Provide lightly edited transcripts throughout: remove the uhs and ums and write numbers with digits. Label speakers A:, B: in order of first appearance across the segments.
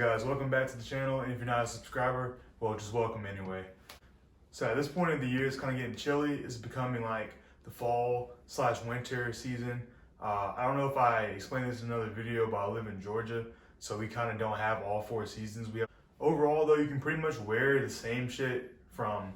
A: guys? Welcome back to the channel, and if you're not a subscriber, well, just welcome anyway. So at this point of the year, it's kind of getting chilly. It's becoming like the fall/winter season. I don't know if I explained this in another video, but I live in Georgia, so we kind of don't have all 4 seasons. Overall though, you can pretty much wear the same shit from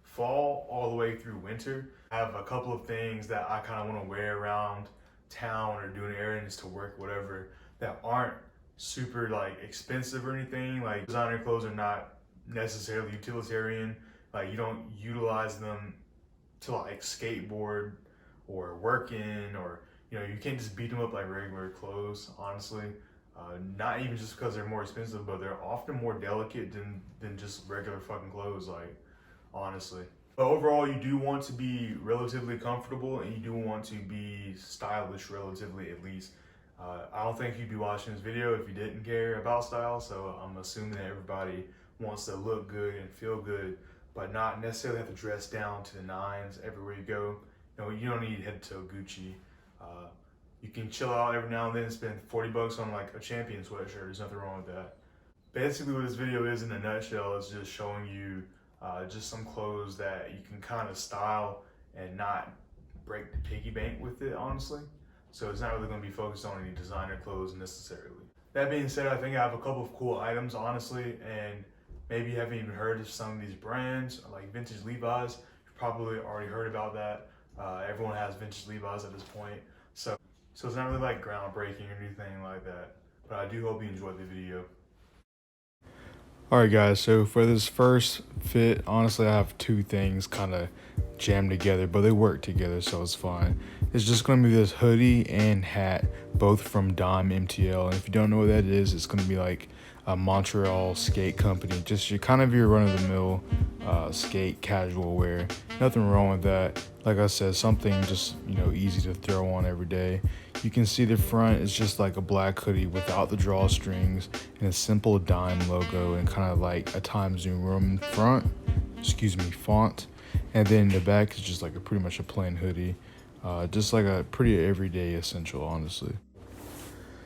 A: fall all the way through winter. I have a couple of things that I kind of want to wear around town or doing errands to work, whatever, that aren't super like expensive or anything. Like, designer clothes are not necessarily utilitarian. Like, you don't utilize them to like skateboard or work in, or you can't just beat them up like regular clothes, honestly. Not even just because they're more expensive, but they're often more delicate than just regular fucking clothes, like, honestly. But overall, you do want to be relatively comfortable, and you do want to be stylish relatively, at least. I don't think you'd be watching this video if you didn't care about style, so I'm assuming that everybody wants to look good and feel good, but not necessarily have to dress down to the nines everywhere you go. You don't need head-to-toe Gucci. You can chill out every now and then and spend 40 bucks on like a Champion sweatshirt. There's nothing wrong with that. Basically what this video is in a nutshell is just showing you just some clothes that you can kind of style and not break the piggy bank with it, honestly. So it's not really going to be focused on any designer clothes necessarily. That being said, I think I have a couple of cool items, honestly, and maybe you haven't even heard of some of these brands, like vintage Levi's. You've probably already heard about that. Everyone has vintage Levi's at this point. So it's not really like groundbreaking or anything like that, but I do hope you enjoyed the video. Alright guys, so for this first fit, honestly I have 2 things kind of jammed together, but they work together, so it's fine. It's just going to be this hoodie and hat, both from Dime MTL, and if you don't know what that is, it's going to be like a Montreal skate company, just your run-of-the-mill skate casual wear. Nothing wrong with that. Like I said, something just easy to throw on every day. You can see the front is just like a black hoodie without the drawstrings and a simple Dime logo and kind of like a Times New Roman font. And then the back is just like pretty much a plain hoodie, just like a pretty everyday essential, honestly.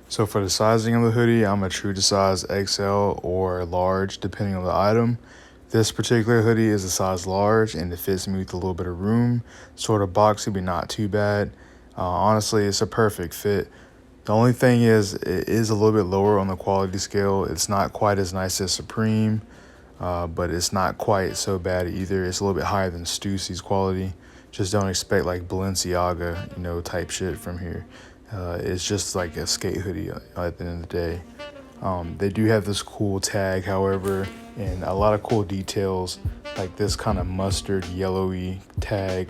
A: So for the sizing of the hoodie, I'm a true to size XL or large, depending on the item. This particular hoodie is a size large, and it fits me with a little bit of room. Sort of boxy, but not too bad. Honestly, it's a perfect fit. The only thing is, it is a little bit lower on the quality scale. It's not quite as nice as Supreme, but it's not quite so bad either. It's a little bit higher than Stüssy's quality. Just don't expect like Balenciaga, type shit from here. It's just like a skate hoodie at the end of the day. They do have this cool tag, however, and a lot of cool details, like this kind of mustard yellowy tag.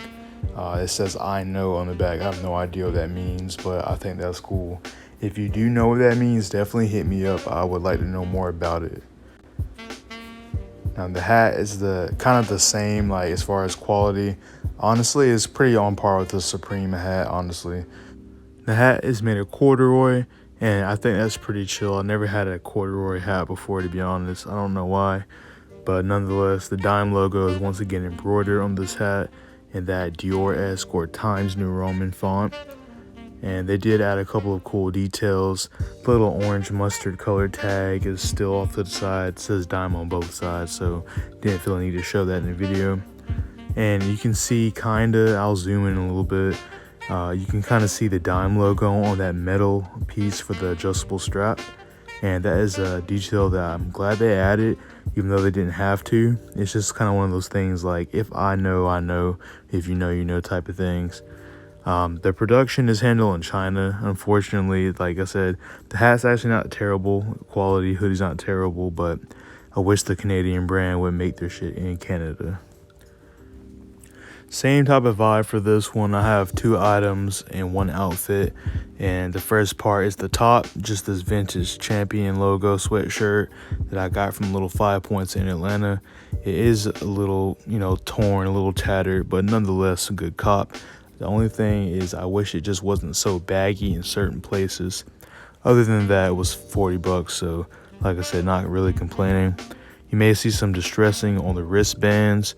A: It says "I know" on the back. I have no idea what that means, but I think that's cool. If you do know what that means, definitely hit me up. I would like to know more about it. Now the hat is the kind of the same, like as far as quality. Honestly, it's pretty on par with the Supreme hat, honestly. The hat is made of corduroy, and I think that's pretty chill. I never had a corduroy hat before, to be honest. I don't know why, but nonetheless, the Dime logo is once again embroidered on this hat in that Dior-esque or Times New Roman font. And they did add a couple of cool details. The little orange mustard colored tag is still off to the side. It says Dime on both sides, so didn't feel the need to show that in the video. And you can see I'll zoom in a little bit. You can kind of see the Dime logo on that metal piece for the adjustable strap, and that is a detail that I'm glad they added, even though they didn't have to. It's just kind of one of those things, like, if I know, I know, if you know type of things. The production is handled in China, unfortunately. Like I said, the hat's actually not terrible quality, hoodie's not terrible, but I wish the Canadian brand would make their shit in Canada. Same type of vibe for this one. I have 2 items in one outfit, and the first part is the top, just this vintage Champion logo sweatshirt that I got from Little 5 Points in Atlanta. It is a little, torn, a little tattered, but nonetheless a good cop. The only thing is I wish it just wasn't so baggy in certain places. Other than that, it was 40 bucks, so like I said, not really complaining. You may see some distressing on the wristbands,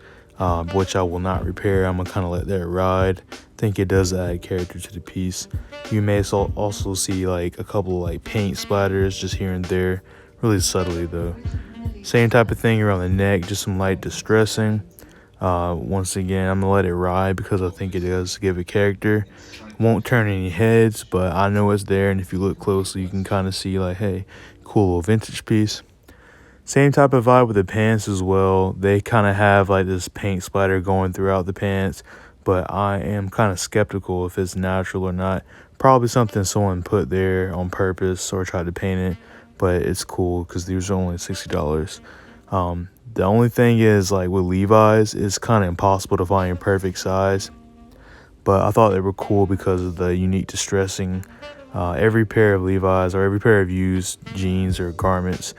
A: which I will not repair. I'm gonna kind of let that ride. I think it does add character to the piece. You may also see like a couple of like paint splatters just here and there really subtly though. Same type of thing around the neck, just some light distressing. Once again, I'm gonna let it ride because I think it does give a character. Won't turn any heads, but I know it's there, and if you look closely, you can kind of see like, hey, cool little vintage piece. Same type of vibe with the pants as well. They kind of have like this paint splatter going throughout the pants, but I am kind of skeptical if it's natural or not. Probably something someone put there on purpose or tried to paint it, but it's cool because these are only $60. The only thing is, like with Levi's, it's kind of impossible to find your perfect size, but I thought they were cool because of the unique distressing. Every pair of Levi's or every pair of used jeans or garments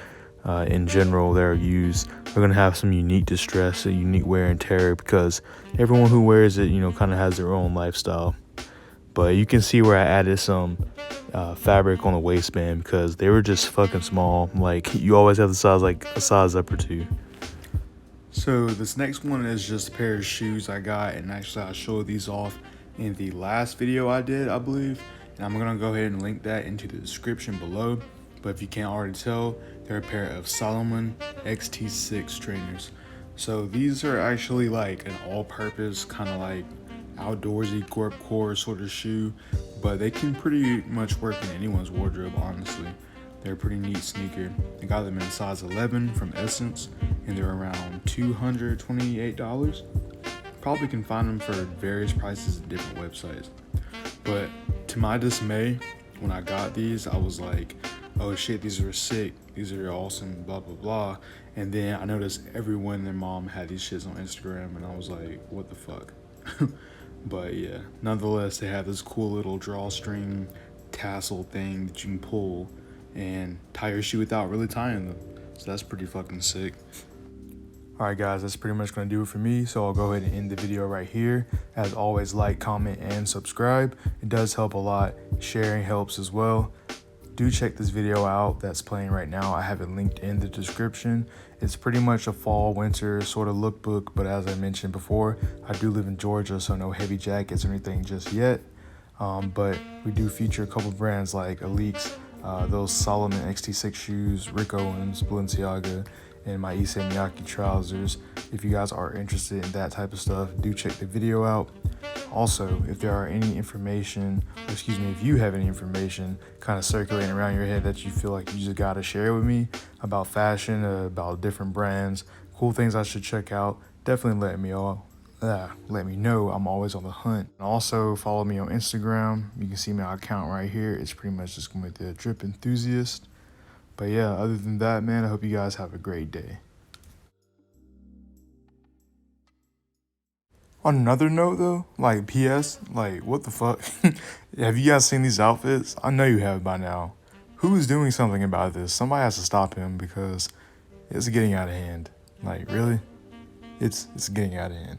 A: in general that are used are going to have some unique distress, a unique wear and tear, because everyone who wears it, kind of has their own lifestyle. But you can see where I added some fabric on the waistband because they were just fucking small. Like, you always have to size like a size up or two. So this next one is just a pair of shoes I got, and actually I showed these off in the last video I did, I believe, and I'm gonna go ahead and link that into the description below. But if you can't already tell, they're a pair of Salomon XT6 trainers. So these are actually like an all-purpose kind of like outdoorsy core sort of shoe, but they can pretty much work in anyone's wardrobe, honestly. They're a pretty neat sneaker. I got them in size 11 from Essence, and they're around $228. Probably can find them for various prices at different websites. But to my dismay, when I got these, I was like, oh shit, these are sick, these are awesome, blah blah blah. And then I noticed everyone and their mom had these shits on Instagram, and I was like, what the fuck. But yeah, nonetheless, they have this cool little drawstring tassel thing that you can pull and tie your shoe without really tying them. So that's pretty fucking sick. Alright guys, that's pretty much going to do it for me, so I'll go ahead and end the video right here. As always, like, comment, and subscribe. It does help a lot. Sharing helps as well. Do check this video out that's playing right now. I have it linked in the description. It's pretty much a fall winter sort of lookbook, but as I mentioned before, I do live in Georgia, so no heavy jackets or anything just yet. But we do feature a couple brands like Aleeks, those Salomon XT6 shoes, Rick Owens, Balenciaga, and my Issey Miyake trousers. If you guys are interested in that type of stuff, do check the video out. Also, if there are any information, if you have any information kind of circulating around your head that you feel like you just gotta share with me about fashion, about different brands, cool things I should check out, definitely let me know. I'm always on the hunt. And also follow me on Instagram. You can see my account right here. It's pretty much just gonna be the Drip Enthusiast. But yeah, other than that, man, I hope you guys have a great day. On another note though, like PS, like what the fuck? Have you guys seen these outfits? I know you have by now. Who is doing something about this? Somebody has to stop him because it's getting out of hand. Like really? It's getting out of hand.